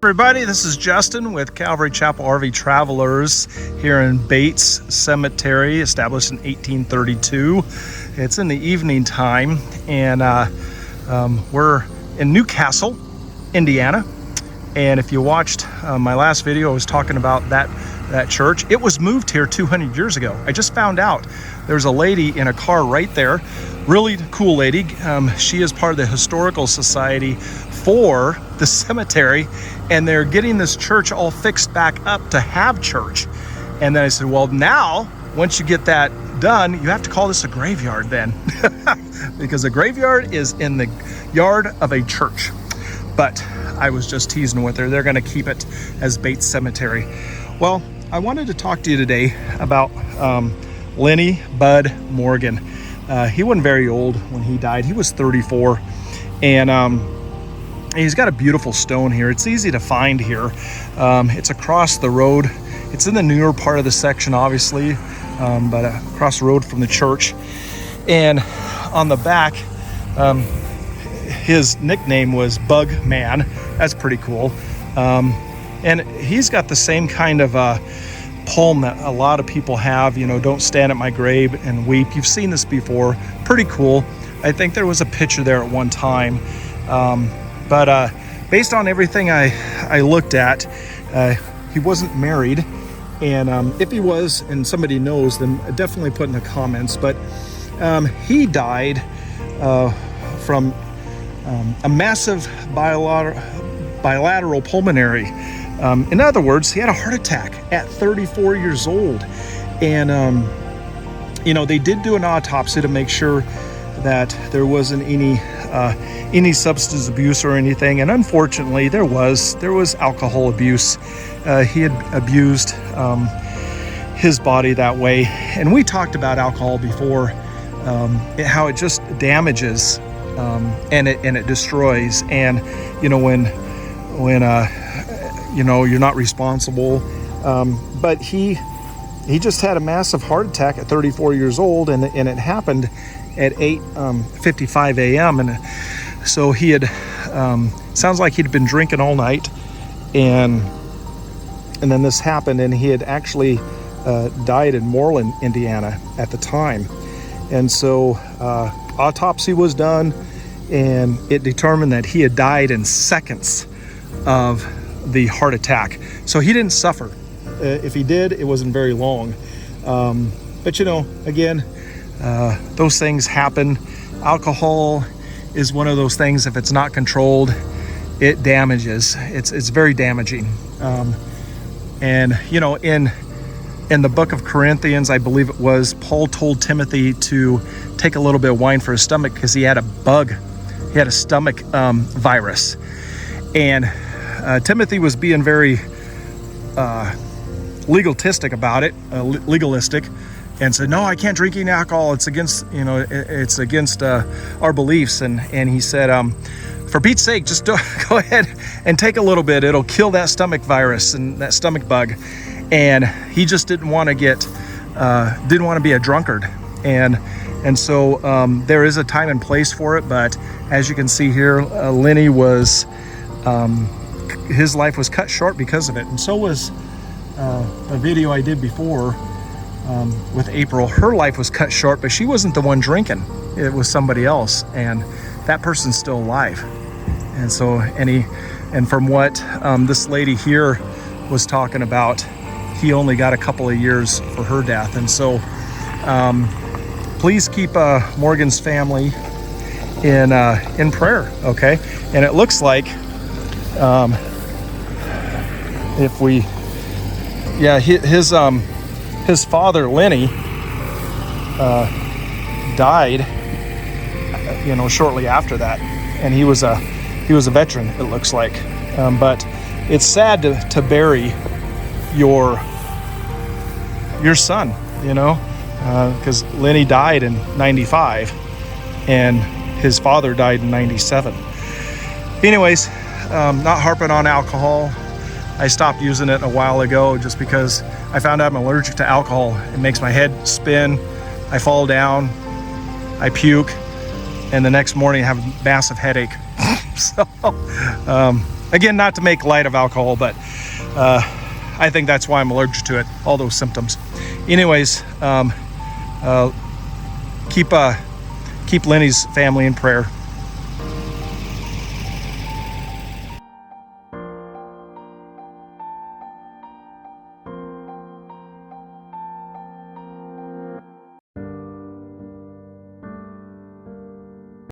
Everybody, this is Justin with Calvary Chapel RV Travelers here in Bates Cemetery, established in 1832. It's in the evening time, and we're in Newcastle, Indiana. And if you watched my last video, I was talking about that church. It was moved here 200 years ago. I just found out there's a lady in a car right there, really cool lady. She is part of the Historical Society for the cemetery, and they're getting this church all fixed back up to have church. And then I said, well, now once you get that done, you have to call this a graveyard then because a graveyard is in the yard of a church. But I was just teasing with her. They're going to keep it as Bates Cemetery. Well, I wanted to talk to you today about Lenny Bud Morgan. He wasn't very old when he died. He was 34, and he's got a beautiful stone here. It's easy to find here. It's across the road. It's in the newer part of the section, obviously, but across the road from the church. And on the back, his nickname was Bug Man. That's pretty cool. And he's got the same kind of poem that a lot of people have, you know, don't stand at my grave and weep. You've seen this before. Pretty cool. I think there was a picture there at one time. But based on everything I looked at, he wasn't married. And if he was, and somebody knows, then definitely put in the comments. But he died from a massive bilateral pulmonary. In other words, he had a heart attack at 34 years old. And, you know, they did do an autopsy to make sure that there wasn't any substance abuse or anything, and unfortunately there was alcohol abuse. He had abused his body that way, and we talked about alcohol before, how it just damages and it destroys. And you know, when you know, you're not responsible, but he just had a massive heart attack at 34 years old, and it happened at 8:55 a.m. and so he had sounds like he'd been drinking all night, and then this happened, and he had actually died in Moreland, Indiana at the time. And so autopsy was done, and it determined that he had died in seconds of the heart attack. So he didn't suffer. If he did, it wasn't very long. But you know, again, those things happen. Alcohol is one of those things, if it's not controlled, it damages. It's very damaging. And you know, in the book of Corinthians, I believe it was, Paul told Timothy to take a little bit of wine for his stomach because he had a bug. He had a stomach virus. And Timothy was being very legalistic about it, legalistic, and said, no, I can't drink any alcohol. It's against, you know, it's against our beliefs. And he said, for Pete's sake, just go ahead and take a little bit. It'll kill that stomach virus and that stomach bug. And he just didn't want to be a drunkard. And so there is a time and place for it. But as you can see here, Lenny was, his life was cut short because of it. And so was a video I did before with April. Her life was cut short, but she wasn't the one drinking. It was somebody else, and that person's still alive. And so and from what this lady here was talking about, he only got a couple of years for her death. And so please keep Morgan's family in prayer, okay? And it looks like if we, yeah, his father Lenny died, you know, shortly after that, and he was a veteran, it looks like. But it's sad to bury your son, you know, because Lenny died in 95 and his father died in 97. Anyways, not harping on alcohol. I stopped using it a while ago just because I found out I'm allergic to alcohol. It makes my head spin, I fall down, I puke, and the next morning I have a massive headache. So Again, not to make light of alcohol, but I think that's why I'm allergic to it, all those symptoms. Anyways, keep Lenny's family in prayer.